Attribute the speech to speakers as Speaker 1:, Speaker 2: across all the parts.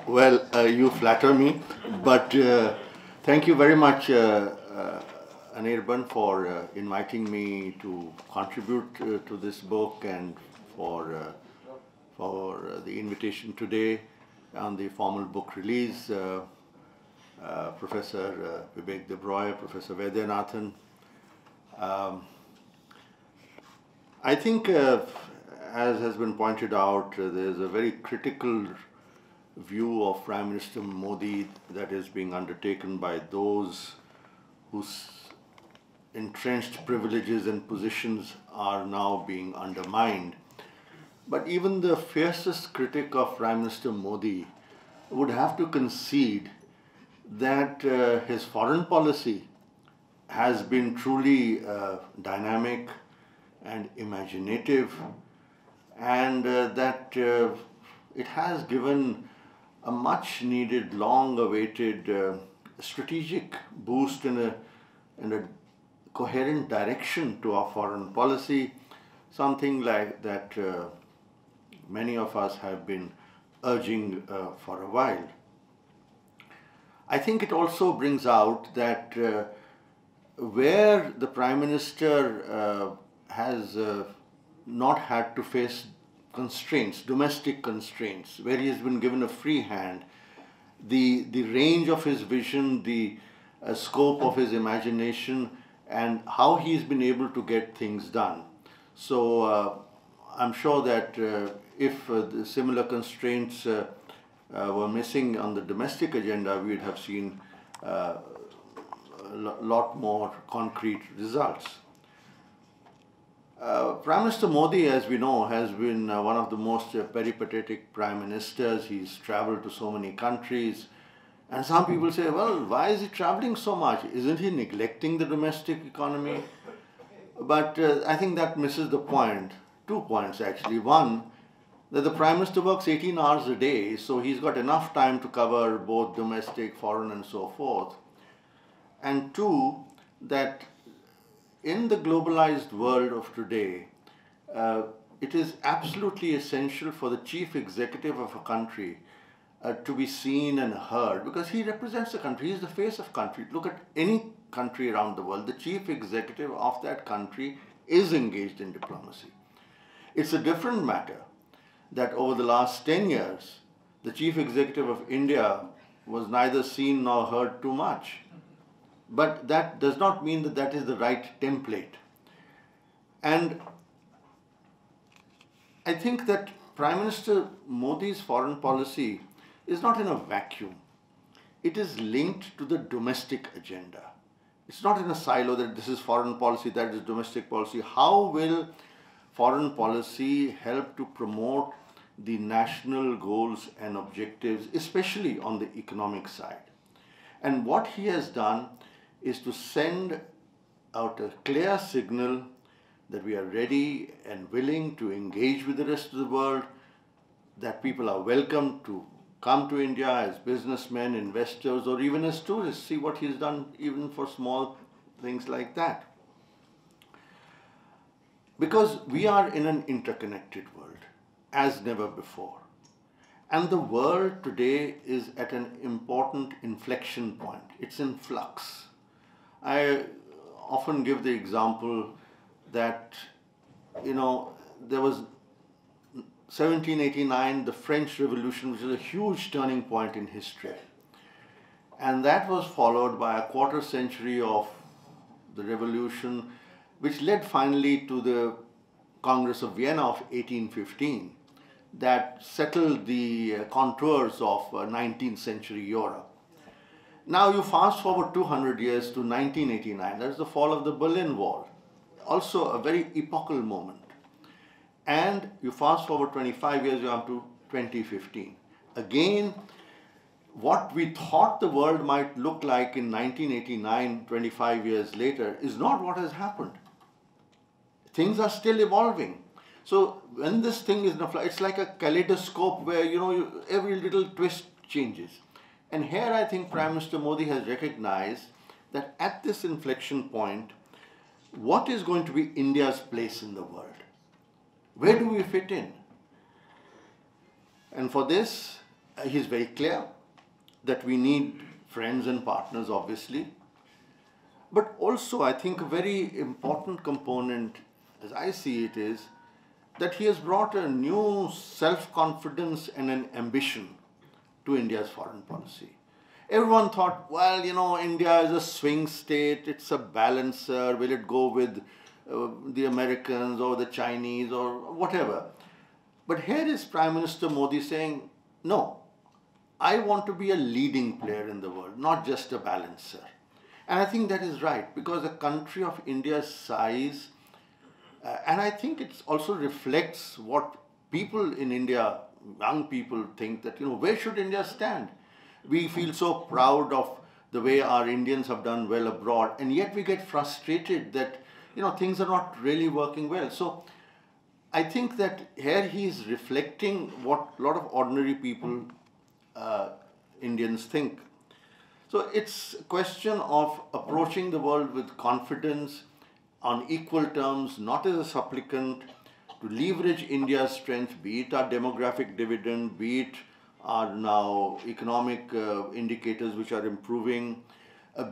Speaker 1: Well, you flatter me, but thank you very much, Anirban, for inviting me to contribute to this book and for the invitation today on the formal book release. Professor Vivek Debroy, Professor Vaidyanathan. Um, I think, as has been pointed out, there's a very critical view of Prime Minister Modi that is being undertaken by those whose entrenched privileges and positions are now being undermined. But even the fiercest critic of Prime Minister Modi would have to concede that his foreign policy has been truly dynamic and imaginative, and that it has given a much needed, long awaited strategic boost in a coherent direction to our foreign policy, something like that many of us have been urging for a while. I think it also brings out that where the Prime Minister has not had to face constraints, domestic constraints, where he has been given a free hand, the range of his vision, the scope of his imagination, and how he's been able to get things done. So I'm sure that if the similar constraints were missing on the domestic agenda, we'd have seen a lot more concrete results. Prime Minister Modi, as we know, has been one of the most peripatetic prime ministers. He's traveled to so many countries. And some people say, well, why is he traveling so much? Isn't he neglecting the domestic economy? But I think that misses the point. 2 points, actually. One, that the Prime Minister works 18 hours a day, so he's got enough time to cover both domestic, foreign, and so forth. And two, that in the globalized world of today, it is absolutely essential for the chief executive of a country to be seen and heard, because he represents the country. He is the face of country. Look at any country around the world. The chief executive of that country is engaged in diplomacy. It's a different matter that over the last 10 years, the chief executive of India was neither seen nor heard too much. But that does not mean that that is the right template. And I think that Prime Minister Modi's foreign policy is not in a vacuum. It is linked to the domestic agenda. It's not in a silo that this is foreign policy, that is domestic policy. How will foreign policy help to promote the national goals and objectives, especially on the economic side? And what he has done is to send out a clear signal that we are ready and willing to engage with the rest of the world, that people are welcome to come to India as businessmen, investors, or even as tourists. See what he's done even for small things like that. Because we are in an interconnected world, as never before. And the world today is at an important inflection point. It's in flux. I often give the example that, there was 1789, the French Revolution, which is a huge turning point in history. And that was followed by a quarter century of the revolution, which led finally to the Congress of Vienna of 1815, that settled the contours of 19th century Europe. Now you fast forward 200 years to 1989, that's the fall of the Berlin Wall, also a very epochal moment. And you fast forward 25 years, you come to 2015. Again, what we thought the world might look like in 1989, 25 years later, is not what has happened. Things are still evolving. So when this thing is in a flow, it's like a kaleidoscope where, every little twist changes. And here I think Prime Minister Modi has recognized that at this inflection point, what is going to be India's place in the world? Where do we fit in? And for this, He's very clear that we need friends and partners, obviously. But also, I think a very important component, as I see it, is that he has brought a new self-confidence and an ambition to India's foreign policy. Everyone thought, well, India is a swing state, it's a balancer, will it go with the Americans or the Chinese or whatever? But here is Prime Minister Modi saying, no, I want to be a leading player in the world, not just a balancer. And I think that is right, because a country of India's size, and I think it also reflects what people in India, young people, think that, where should India stand? We feel so proud of the way our Indians have done well abroad, and yet we get frustrated that, things are not really working well. So I think that here he is reflecting what a lot of ordinary people, Indians, think. So it's a question of approaching the world with confidence, on equal terms, not as a supplicant, to leverage India's strength, be it our demographic dividend, be it our now economic indicators which are improving,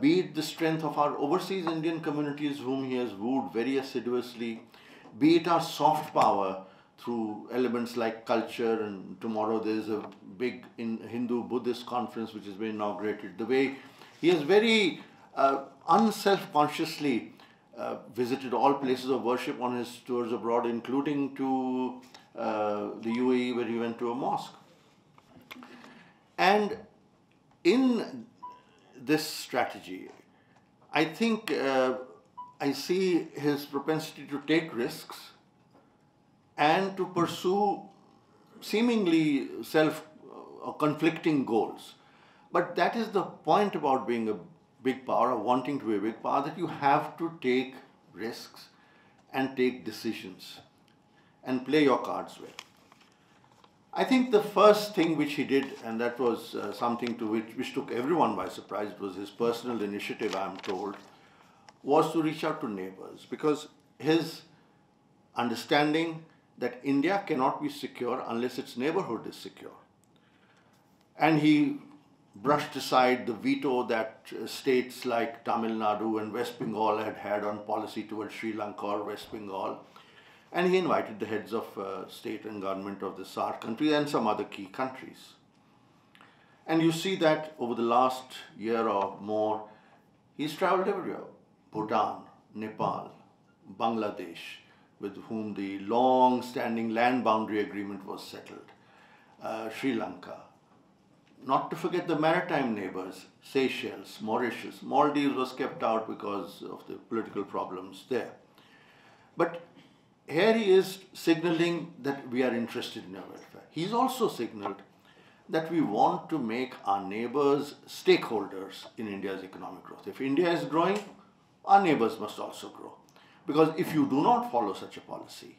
Speaker 1: be it the strength of our overseas Indian communities whom he has wooed very assiduously, be it our soft power through elements like culture, and tomorrow there is a big Hindu-Buddhist conference which has been inaugurated. The way he has very unself-consciously visited all places of worship on his tours abroad, including to the UAE, where he went to a mosque. And in this strategy, I think I see his propensity to take risks and to pursue seemingly conflicting goals. But that is the point about being a big power, or wanting to be a big power, that you have to take risks and take decisions and play your cards well. I think the first thing which he did, and that was something which took everyone by surprise, it was his personal initiative, I am told, was to reach out to neighbors, because his understanding that India cannot be secure unless its neighborhood is secure. And he brushed aside the veto that states like Tamil Nadu and West Bengal had on policy towards Sri Lanka or West Bengal. And he invited the heads of state and government of the SAARC countries and some other key countries. And you see that over the last year or more, he's traveled everywhere. Bhutan, Nepal, Bangladesh, with whom the long-standing land boundary agreement was settled, Sri Lanka. Not to forget the maritime neighbors, Seychelles, Mauritius. Maldives was kept out because of the political problems there. But here he is signaling that we are interested in our welfare. He's also signaled that we want to make our neighbors stakeholders in India's economic growth. If India is growing, our neighbors must also grow. Because if you do not follow such a policy,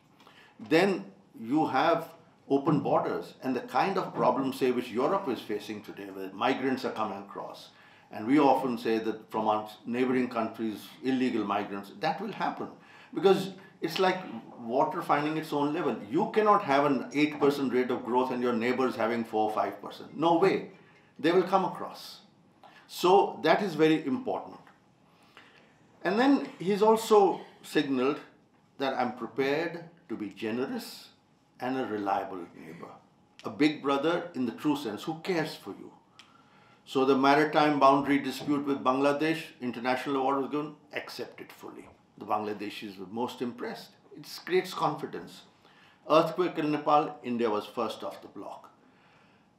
Speaker 1: then you have open borders and the kind of problems, say, which Europe is facing today, where migrants are coming across. And we often say that from our neighboring countries, illegal migrants, that will happen. Because it's like water finding its own level. You cannot have an 8% rate of growth and your neighbors having 4 or 5%. No way. They will come across. So that is very important. And then he's also signaled that I'm prepared to be generous and a reliable neighbor. A big brother in the true sense who cares for you. So the maritime boundary dispute with Bangladesh, international award was given, accept it fully. The Bangladeshis were most impressed. It creates confidence. Earthquake in Nepal, India was first off the block.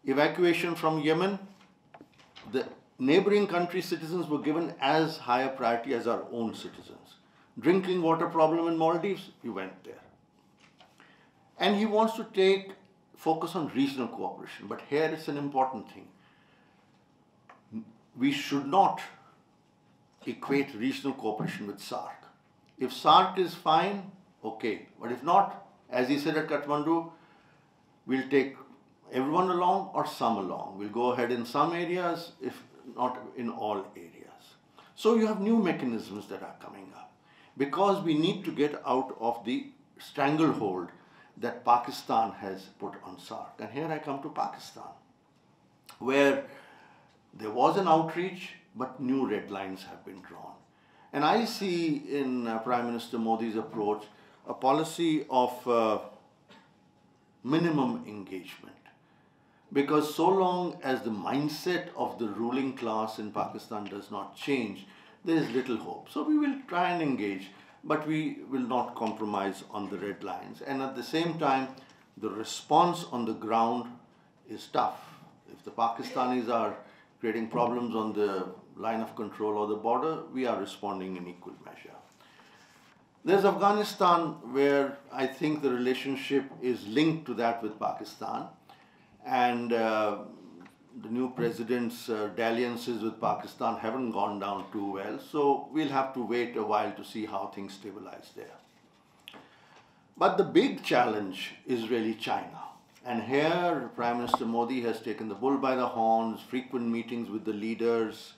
Speaker 1: Evacuation from Yemen, the neighboring country citizens were given as high a priority as our own citizens. Drinking water problem in Maldives, we went there. And he wants to focus on regional cooperation. But here is an important thing. We should not equate regional cooperation with SAARC. If SAARC is fine, okay. But if not, as he said at Kathmandu, we'll take everyone along or some along. We'll go ahead in some areas, if not in all areas. So you have new mechanisms that are coming up, because we need to get out of the stranglehold that Pakistan has put on SAARC. And here I come to Pakistan. where there was an outreach, but new red lines have been drawn. And I see in Prime Minister Modi's approach a policy of minimum engagement. Because so long as the mindset of the ruling class in Pakistan does not change, there is little hope. So we will try and engage, but we will not compromise on the red lines. And at the same time, the response on the ground is tough. If the Pakistanis are creating problems on the line of control or the border, we are responding in equal measure. There's Afghanistan, where I think the relationship is linked to that with Pakistan. And the new president's dalliances with Pakistan haven't gone down too well. So we'll have to wait a while to see how things stabilize there. But the big challenge is really China. And here, Prime Minister Modi has taken the bull by the horns, frequent meetings with the leaders,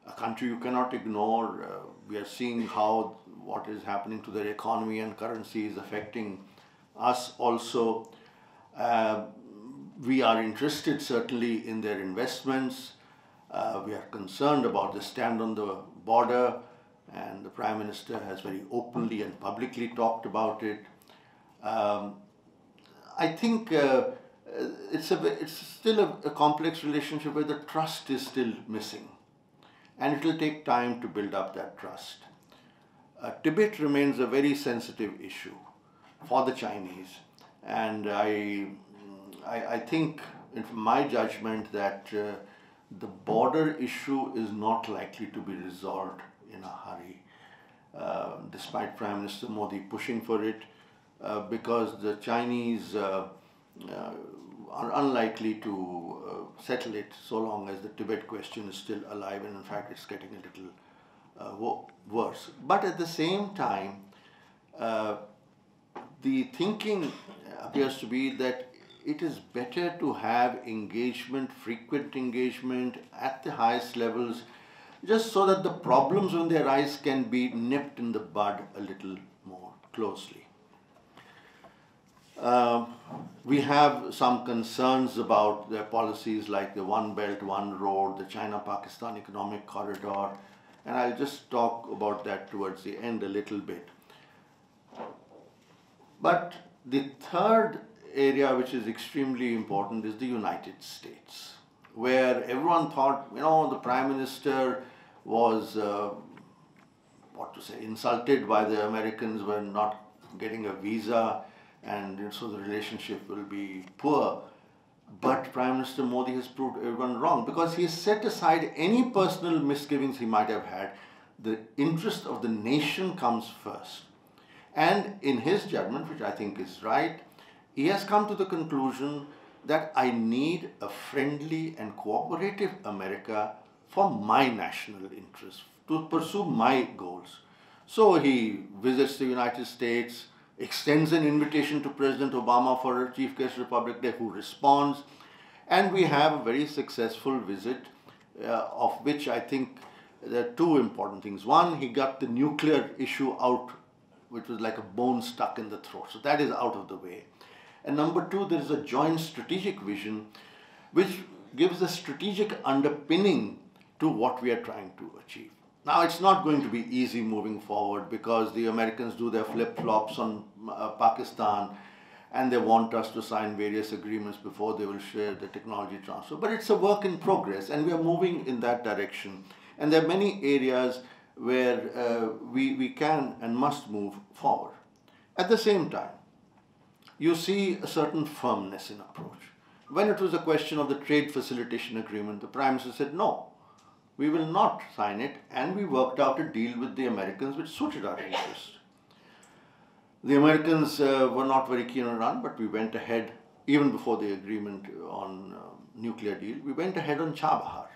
Speaker 1: a country you cannot ignore. We are seeing how what is happening to their economy and currency is affecting us also. We are interested certainly in their investments. We are concerned about the stand on the border, and the Prime Minister has very openly and publicly talked about it. I think it's still a complex relationship where the trust is still missing, and it will take time to build up that trust. Tibet remains a very sensitive issue for the Chinese, and I think, in my judgment, that the border issue is not likely to be resolved in a hurry, despite Prime Minister Modi pushing for it, because the Chinese are unlikely to settle it so long as the Tibet question is still alive, and in fact it's getting a little worse. But at the same time, the thinking appears to be that it is better to have engagement, frequent engagement at the highest levels, just so that the problems when they arise can be nipped in the bud a little more closely. We have some concerns about their policies like the One Belt, One Road, the China-Pakistan Economic Corridor, and I'll just talk about that towards the end a little bit. But the third area which is extremely important is the United States, where everyone thought, the Prime Minister was, insulted by the Americans were not getting a visa, and so the relationship will be poor. But Prime Minister Modi has proved everyone wrong, because he has set aside any personal misgivings he might have had. The interest of the nation comes first. And in his judgment, which I think is right, he has come to the conclusion that I need a friendly and cooperative America for my national interests, to pursue my goals. So he visits the United States, extends an invitation to President Obama for a Chief Guest Republic Day, who responds, and we have a very successful visit, of which I think there are two important things. One, he got the nuclear issue out, which was like a bone stuck in the throat, so that is out of the way. And number two, there is a joint strategic vision which gives a strategic underpinning to what we are trying to achieve. Now, it's not going to be easy moving forward, because the Americans do their flip-flops on Pakistan, and they want us to sign various agreements before they will share the technology transfer. But it's a work in progress, and we are moving in that direction. And there are many areas where we can and must move forward. At the same time, you see a certain firmness in approach. When it was a question of the trade facilitation agreement, the Prime Minister said, no, we will not sign it, and we worked out a deal with the Americans which suited our interest. The Americans were not very keen on it, but we went ahead, even before the agreement on nuclear deal, we went ahead on Chabahar.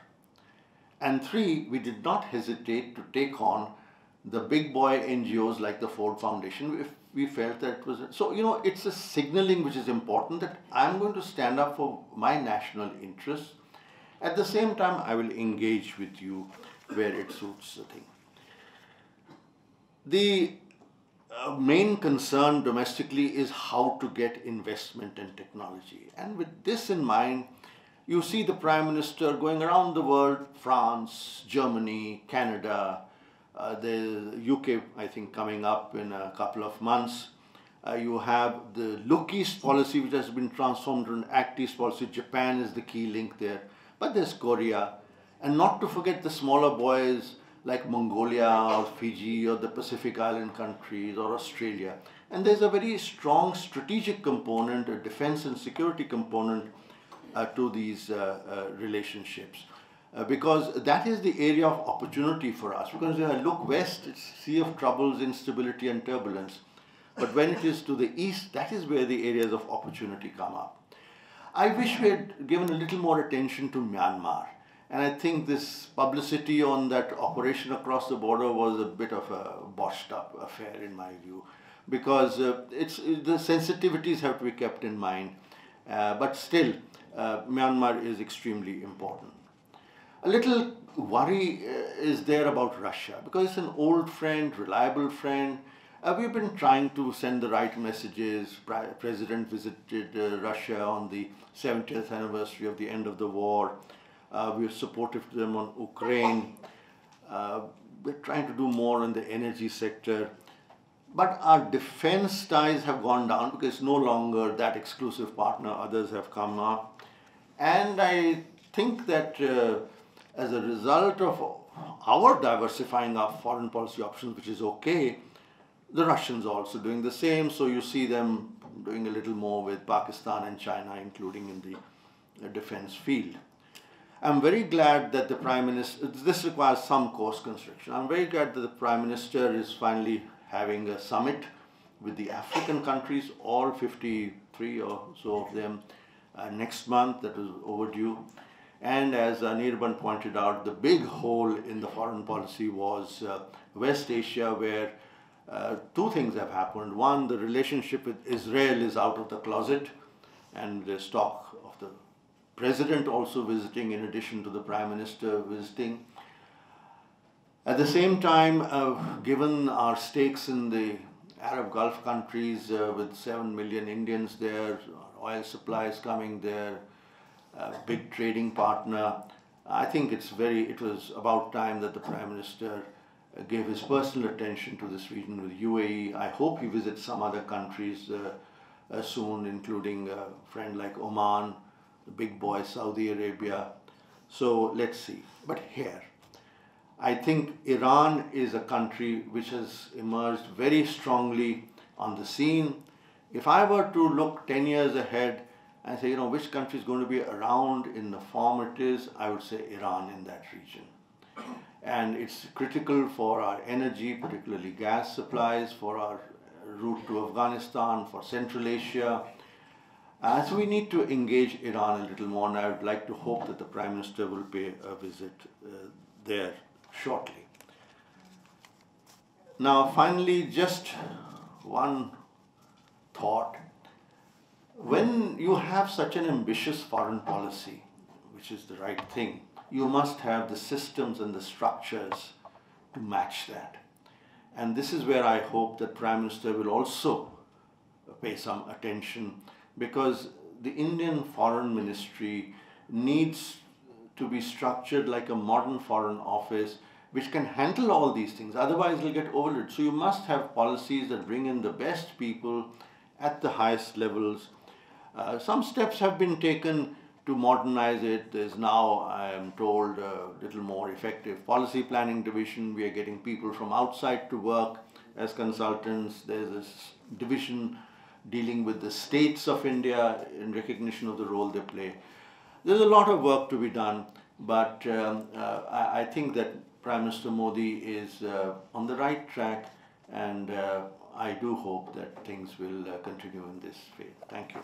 Speaker 1: And three, we did not hesitate to take on the big boy NGOs like the Ford Foundation if we felt that it was. So, it's a signaling which is important, that I'm going to stand up for my national interests. At the same time, I will engage with you where it suits the thing. The main concern domestically is how to get investment and technology. And with this in mind, You see the Prime Minister going around the world, France, Germany, Canada, the UK, I think, coming up in a couple of months. You have the Look East policy, which has been transformed into an Act East policy. Japan is the key link there. But there's Korea. And not to forget the smaller boys like Mongolia or Fiji or the Pacific Island countries or Australia. And there's a very strong strategic component, a defense and security component to these relationships. Because that is the area of opportunity for us. Because when I look west, it's a sea of troubles, instability and turbulence. But when it is to the east, that is where the areas of opportunity come up. I wish we had given a little more attention to Myanmar. And I think this publicity on that operation across the border was a bit of a botched up affair in my view. Because the sensitivities have to be kept in mind. But still, Myanmar is extremely important. A little worry is there about Russia because it's an old friend, reliable friend. We've been trying to send the right messages. President visited Russia on the 70th anniversary of the end of the war. We're supportive to them on Ukraine. We're trying to do more in the energy sector. But our defense ties have gone down because it's no longer that exclusive partner. Others have come up. And I think that as a result of our diversifying our foreign policy options, which is okay, the Russians are also doing the same. So you see them doing a little more with Pakistan and China, including in the defense field. I'm very glad that the Prime Minister, this requires some course construction. I'm very glad that the Prime Minister is finally having a summit with the African countries, all 53 or so of them, next month. That was overdue. And as Anirban pointed out, the big hole in the foreign policy was West Asia, where two things have happened. One, the relationship with Israel is out of the closet, and there's talk of the President also visiting in addition to the Prime Minister visiting. At the same time, given our stakes in the Arab Gulf countries with 7 million Indians there, oil supplies coming there, big trading partner, I think it was about time that the Prime Minister gave his personal attention to this region with UAE. I hope he visits some other countries soon, including a friend like Oman, the big boy Saudi Arabia. So let's see. But here, I think Iran is a country which has emerged very strongly on the scene. If I were to look 10 years ahead and say, which country is going to be around in the form it is, I would say Iran in that region. And it's critical for our energy, particularly gas supplies, for our route to Afghanistan, for Central Asia. So we need to engage Iran a little more, and I would like to hope that the Prime Minister will pay a visit there shortly. Now, finally, just one thought. When you have such an ambitious foreign policy, which is the right thing, you must have the systems and the structures to match that. And this is where I hope that Prime Minister will also pay some attention, because the Indian Foreign Ministry needs to be structured like a modern foreign office which can handle all these things. Otherwise, it'll get overloaded. So you must have policies that bring in the best people at the highest levels. Some steps have been taken to modernize it. There's now, I am told, a little more effective policy planning division. We are getting people from outside to work as consultants. There's this division dealing with the states of India in recognition of the role they play. There's a lot of work to be done, but I think that Prime Minister Modi is on the right track, and I do hope that things will continue in this way. Thank you.